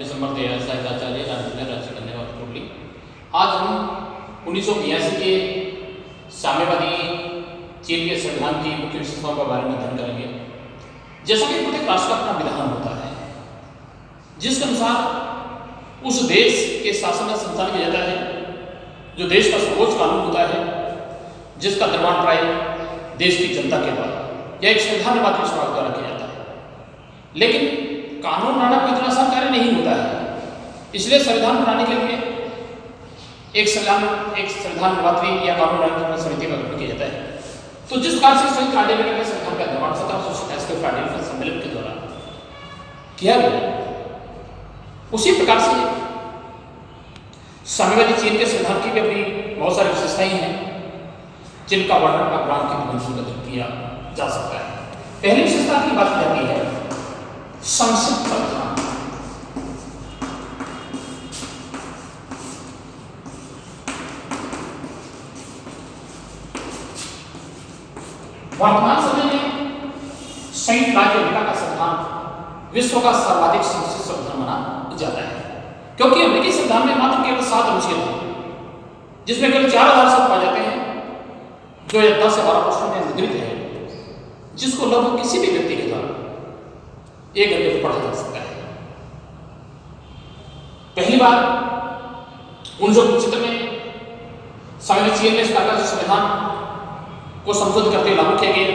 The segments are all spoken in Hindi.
दिसंबर 2000 राज्य कन्या टोटली। आज हम 1982 के साम्यवादी चीन के संविधान की मुख्य विशेषताओं के बारे में अध्ययन करेंगे। जैसा कि प्रत्येक राष्ट्र का अपना विधान होता है, जिसके अनुसार उस देश के शासन का संचालन किया जाता है, जो देश का सर्वोच्च कानून होता है, जिसका निर्माण प्राय देश की जनता के द्वारा या एक संविधान निर्माता के द्वारा किया जाता है। लेकिन कानून बनाना कोई इतना आसान कार्य नहीं होता है, इसलिए संविधान बनाने के लिए एक संविधान निर्मात्री या कानून बनाने समिति का गठन किया जाता है। तो जिस प्रकार से संयुक्त राज्य अमेरिका के संविधान का निर्माण 1787 सम्मेलन के द्वारा किया गया, उसी प्रकार से साम्यवादी चीन के संविधान की भी अपनी बहुत सारी विशेषताएं हैं, जिनका वर्णन अग्राम के निबंध में किया जा सकता है। पहली विशेषता की बात की जाती है संक्षिप्त संविधान। वर्तमान समय में संयुक्त राज्य अमेरिका का संविधान विश्व का सर्वाधिक संक्षिप्त संविधान माना जाता है, क्योंकि अमेरिकी संविधान में मात्र केवल 7 अनुच्छेद हैं, जिसमें केवल 4000 शब्द पाए जाते हैं, जो 10 से 12 प्रश्नों में मुद्रित है, जिसको लगभग किसी भी व्यक्ति के द्वारा 1 घंटे में पढ़ा जा सकता है। पहली बार 1975 में साम्यवादी चीन में इस प्रकार के संविधान को संशोधित करते हुए लागू किया गया।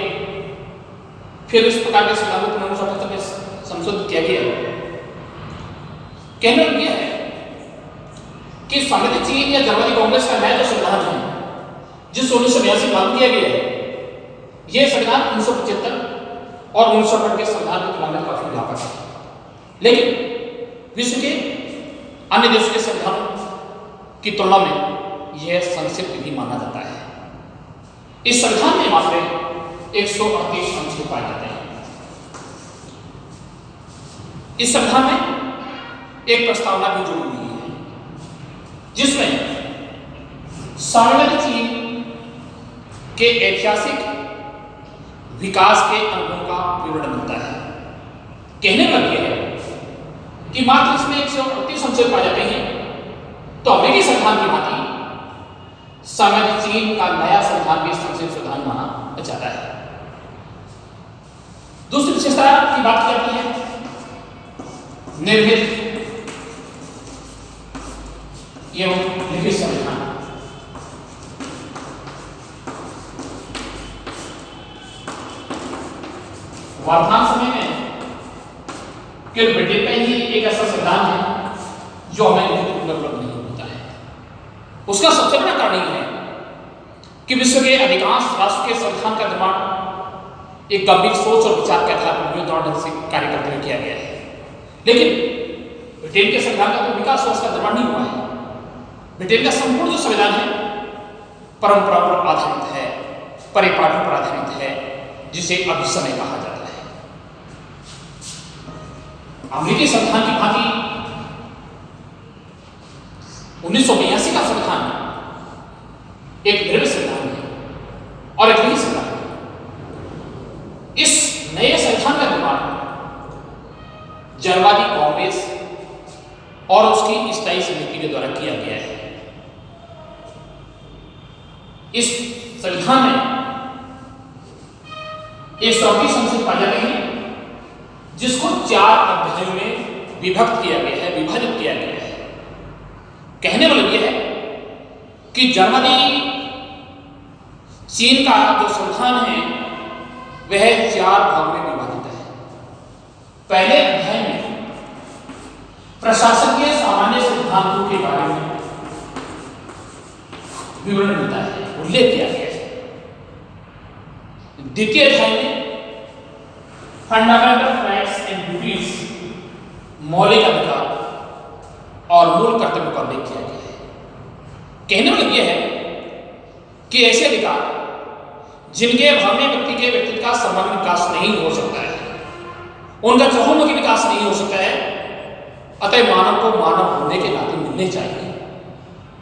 फिर इस प्रकार के संविधान को 1978 में संशोधित किया गया। कहना यह है कि साम्यवादी चीन या जर्मनी कांग्रेस का नया जो संविधान है, जिस 1982 में लागू किया गया है, यह संविधान 1975 और 1968 के संविधान की तुलना में काफी व्यापक है। लेकिन विश्व के अन्य देशों के संविधानों की तुलना में यह संक्षिप्त भी माना जाता है। इस संविधान में मात्र 138 अनुच्छेद पाए जाते हैं। इस संविधान में एक प्रस्तावना भी जुड़ी हुई है, जिसमें साम्यवादी चीन के ऐतिहासिक विकास के अनुभव का विवरण मिलता है। कहने का यह है कि मात्र इसमें 138 अनुच्छेद पाए जाते हैं, तो अमेरिकी संविधान की भांति साम्यवादी चीन का नया संविधान भी संक्षिप्त संविधान माना जाता है। दूसरी विशेषता की बात की जाती है निर्मित एवं लिखित संविधान। वर्तमान समय में केवल ब्रिटेन का ही एक ऐसा संविधान है जो हमें लिखित रूप में उपलब्ध नहीं होता है। उसका सबसे बड़ा कारण यह है कि विश्व के अधिकांश राष्ट्र के संविधान का निर्माण एक गंभीर सोच और विचार के आधार पर ढंग से कार्य करते हुए किया गया है। लेकिन ब्रिटेन के संविधान का तो विकास और उसका निर्माण नहीं हुआ है। ब्रिटेन का संपूर्ण जो संविधान है परंपरा पर आधारित है, परिपाटी पर आधारित है, जिसे अभिसमय कहा जाता है। अमेरिकी संविधान की भांति 1982 का संविधान एक निर्मित संविधान है और एक लिखित संविधान है। इस नए संविधान का निर्माण जनवादी कांग्रेस और उसकी स्थायी समिति के द्वारा किया गया है। इस संविधान में 138 अनुच्छेद पाए जाते हैं, जिसको 4 अध्यायों में विभक्त किया गया है, विभाजित किया गया है। कहने वाला यह है कि जर्मनी चीन का जो संविधान है वह 4 भागों में विभाजित है। पहले अध्याय में प्रशासकीय सामान्य सिद्धांतों के बारे में विवरण मिलता है, उल्लेख किया गया है। द्वितीय अध्याय में फंडामेंटल राइट्स एंड ड्यूटीज, मौलिक अधिकार और मूल कर्तव्यों का उल्लेख किया गया है। कहने वाला यह है कि ऐसे अधिकार जिनके अभाव में व्यक्ति के व्यक्तित्व का सर्वांगीण विकास नहीं हो सकता है, उनका चहुमुखी विकास नहीं हो सकता है, अतः मानव को मानव होने के नाते मिलने चाहिए।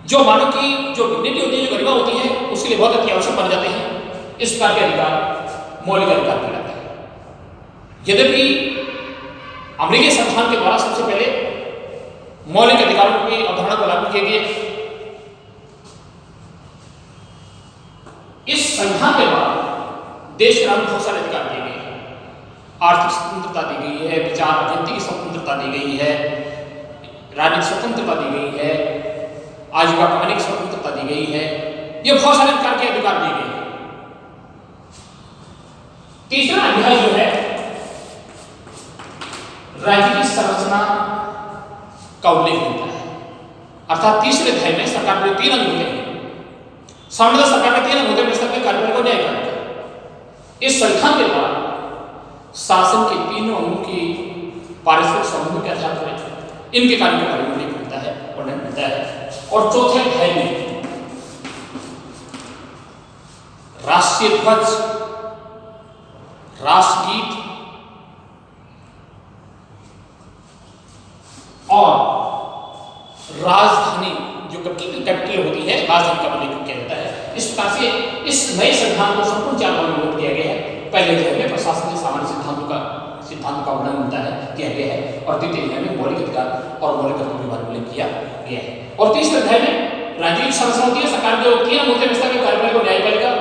जो मानव की जो डिग्निटी होती है, जो गरिमा होती है, उसके लिए बहुत अति आवश्यक बन जाते हैं। इस प्रकार के अधिकार मौलिक अधिकार कहलाते हैं। यद्यपि अमेरिकी संविधान के द्वारा सबसे पहले मौलिक अधिकारों की अवधारणा को लागू किए गए। इस संविधान के बाद देश के नागरिक बहुत सारे अधिकार दिए गए हैं। आर्थिक स्वतंत्रता दी गई है, विचार अभिव्यक्ति की स्वतंत्रता दी गई है, राजनीतिक स्वतंत्रता दी गई है, आजीविका कमाने की स्वतंत्रता दी गई है। ये बहुत सारे प्रकार के अधिकार दिए गए हैं। तीसरा अध्याय जो है राज्य की संरचना का उल्लेख होता है, अर्थात तीसरे अध्याय में सरकार के 3 अंग होते हैं। सामान्यतः सरकार के 3 अंग होते हैं, के कार्यपालिका और न्यायपालिका। इस संविधान के बाद शासन के 3 अंगों की पारस्परिक संबंधों के आधार पर इनके कार्य के बारे में उल्लेख मिलता है, वर्णन मिलता है। और चौथे अध्याय में राष्ट्रीय ध्वज, राष्ट्रगीत और राजधानी जो कैपिटल होती है, राजधानी का उल्लेख किया जाता है। इस प्रकार से इस नए संविधान को संपूर्ण 4 भागों में विभक्त किया गया है। पहले अध्याय में प्रशासन के सामान्य सिद्धांतों का वर्णन मिलता है, किया गया है, और द्वितीय अध्याय में मौलिक अधिकार और मौलिक तत्वों के बारे में उल्लेख किया गया है। और तीसरे अध्याय में राज्य की संरचना होती है, सरकार जो 3 अंग होते हैं, कार्यपालिका और न्यायपालिका,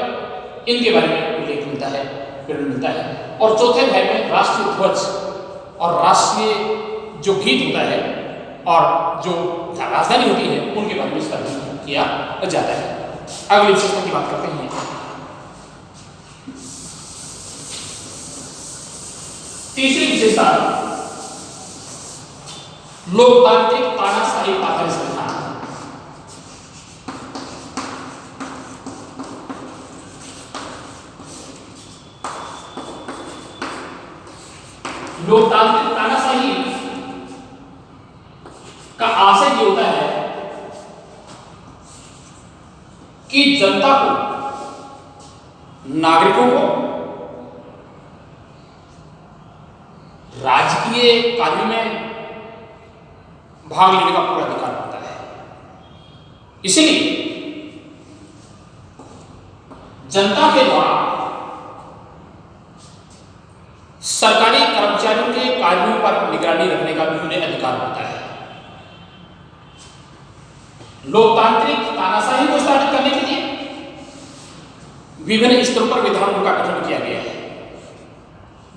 इनके बारे में उल्लेख मिलता है, विवरण मिलता है। और चौथे अध्याय में राष्ट्रीय ध्वज और राष्ट्रीय जो गीत होता है और जो राजधानी होती है, उनके बारे में इसका वर्णन किया जाता है। अगली विशेषता की बात करते हैं। तीसरी विशेषता लोकतांत्रिक तानाशाही आधारित संविधान। लोकतांत्रिक तानाशाही का आशय ये होता है कि जनता को, नागरिकों को राजकीय कार्यों में भाग लेने का पूरा अधिकार होता है। इसलिए जनता के द्वारा सरकारी कर्मचारियों के कार्यों पर निगरानी रखने का भी उन्हें अधिकार होता है। लोकतांत्रिक तानाशाही को स्थापित करने के लिए विभिन्न स्तरों पर विधानों का गठन किया गया है,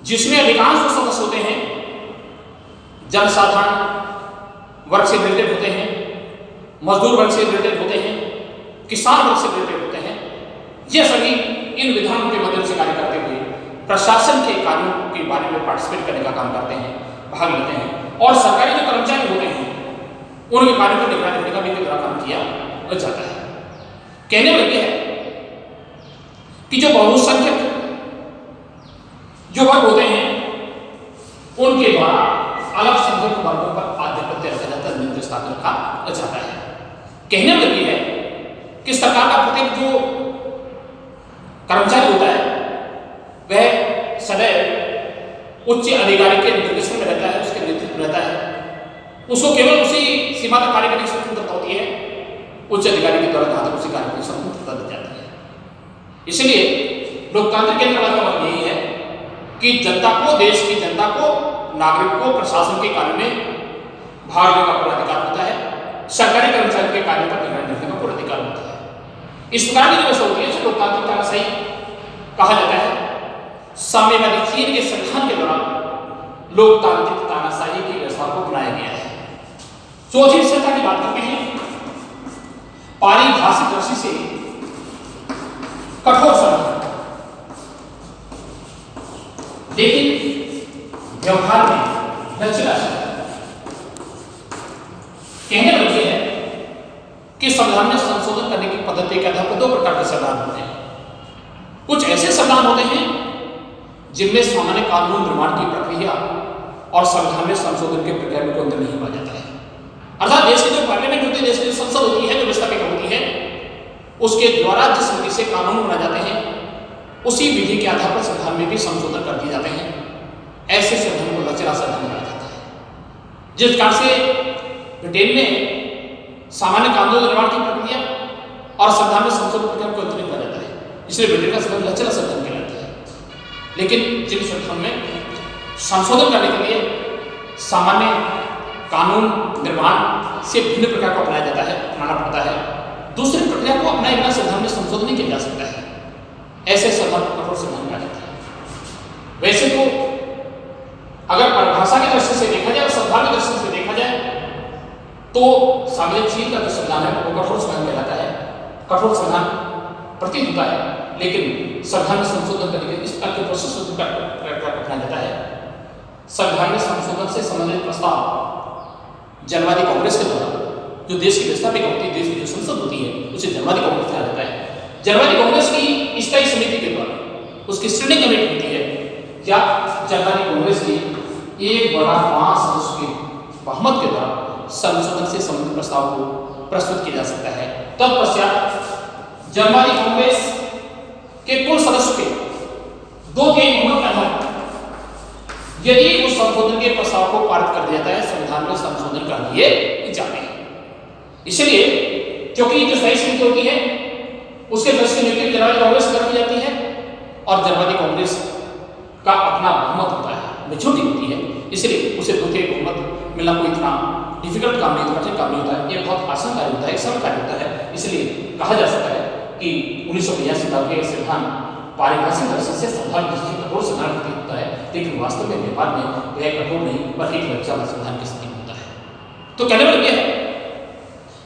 जिसमें अधिकांश जो सदस्य होते हैं जनसाधारण वर्ग से रिलेटेड होते हैं, मजदूर वर्ग से रिलेटेड होते हैं, किसान वर्ग से रिलेटेड होते हैं। ये सभी इन विधानों के माध्यम से कार्य करते हुए प्रशासन के कार्यों के बारे में पार्टिसिपेट करने का काम करते हैं, भाग लेते हैं। और सरकारी जो कर्मचारी होते हैं, उनके कार्यों पर निगरानी रखने का भी काम किया जाता है। कहने में यह है कि जो बहुसंख्यक जो वर्ग होते हैं, उनके द्वारा अलग संख्यक वर्गों पर आधिपत्य रखा जाता है, नियंत्रण स्थापित रखा जाता है। कहने में यह है कि सरकार का प्रत्येक जो कर्मचारी होता है, वह सदैव उच्च अधिकारी के निर्देशन में रहता है, उसके नेतृत्व में रहता है। उसको केवल उसी सीमा तक कार्य करने की स्वतंत्रता होती है, उच्च अधिकारी के द्वारा जहां तक उसी कार्य की स्वतंत्रता दी जाती है। इसलिए लोकतांत्रिक केंद्र का मतलब यही है कि जनता को, देश की जनता को, नागरिक को प्रशासन के कार्य में भाग लेने का पूरा अधिकार होता है, सरकारी कर्मचारियों के कार्यों पर निगरानी रखने का पूरा अधिकार होता है। इस प्रकार की व्यवस्था होती है जिसे लोकतांत्रिक तानाशाही कहा जाता है। साम्यवादी चीन के संविधान के दौरान लोकतांत्रिक तानाशाही की व्यवस्था को बनाया गया है। चौथी विशेषता की बात करते हैं, पारिभाषिक दृष्टि से कठोर संविधान, लेकिन व्यवहार में लचीला संविधान। कहने का मतलब है कि संविधान में संशोधन करने की पद्धति के आधार पर 2 प्रकार के संविधान होते हैं। कुछ ऐसे संविधान होते हैं जिनमें सामान्य कानून निर्माण की प्रक्रिया और संविधान में संशोधन की प्रक्रिया में कोई अंतर नहीं हुआ जाता है। अर्थात देश की जो पार्लियामेंट होती है, देश की जो संसद होती है, जो व्यवस्थापिका होती है, उसके द्वारा जिस विधि से कानून बनाए जाते हैं, उसी विधि के आधार पर संविधान में भी संशोधन कर दिए जाते हैं। ऐसे संविधान को लचीला संविधान कहा जाता है। जिस प्रकार से ब्रिटेन में सामान्य कानून निर्माण की प्रक्रिया और संविधान में संशोधन प्रक्रिया को अंतर नहीं किया जाता है, इसलिए ब्रिटेन का संविधान लचीला संविधान कहलाता है। लेकिन जिन संविधान में संशोधन करने के लिए सामान्य कानून निर्माण से भिन्न प्रकार को अपनाया अपनाना पड़ता है। दूसरी प्रक्रिया को अपनाए बिना संविधान में संशोधन नहीं किया जा सकता है। ऐसे संविधान को कठोर संविधान कहा जाता है। वैसे तो अगर परिभाषा की दृष्टि से देखा जाए और संविधान की दृष्टि से देखा जाए तो सामाजिक चीन का जो संविधान है वो कठोर संविधान कहलाता है। कठोर संविधान प्रतीत होता है, लेकिन संविधान में संशोधन करके इस प्रकार के प्रोसेस को अपनाया जाता है। संविधान में संशोधन से संबंधित प्रस्ताव जनवादी कांग्रेस के द्वारा, जो देश की व्यवस्थापिक होती है, देश की जो संसद होती है, उसे जनवादी कांग्रेस कहा जाता है। जनवादी कांग्रेस की स्थायी समिति के द्वारा उसकी स्टैंडिंग कमेटी होती है, क्या जनवादी कांग्रेस की 1/5 सदस्य के बहुमत के द्वारा संशोधन से संबंधित प्रस्ताव को प्रस्तुत किया जा सकता है। तत्पश्चात जनवादी कांग्रेस के कुल सदस्य के 2/3 बहुमत के आधार पर यदि उस संशोधन के प्रस्ताव को पारित कर दिया जाता है, संविधान में संशोधन कर दिए जाते हैं। इसलिए क्योंकि जो स्थायी समिति होती है उसके सदस्य की नियुक्ति जनवादी कांग्रेस कर दी जाती है और जनवादी कांग्रेस का अपना बहुमत होता है, मेजॉरिटी होती है, इसलिए उसे 2/3 बहुमत मिलना कोई इतना डिफिकल्ट काम नहीं, कठिन काम नहीं होता है। ये बहुत आसान कार्य होता है, सरल कार्य होता है। इसलिए कहा जा सकता है कि 1982 का ये संविधान पारिभाषिक दृष्टि से संविधान कठोर संविधान प्रतीत होता है, लेकिन वास्तव में व्यवहार में वह कठोर नहीं बल्कि एक लचीला संविधान की स्थिति होता है। तो कहने वाला यह है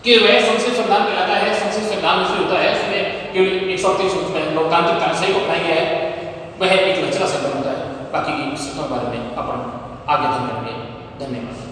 कि वह संसदीय संविधान कहलाता है। संसदीय संविधान जो होता है उसमें केवल 130 में लोकतांत्रिक तानाशाही को अपनाया गया है, वह एक लचीला संविधान होता है। बाकी की बारे में अपन आगे करेंगे। धन्यवाद।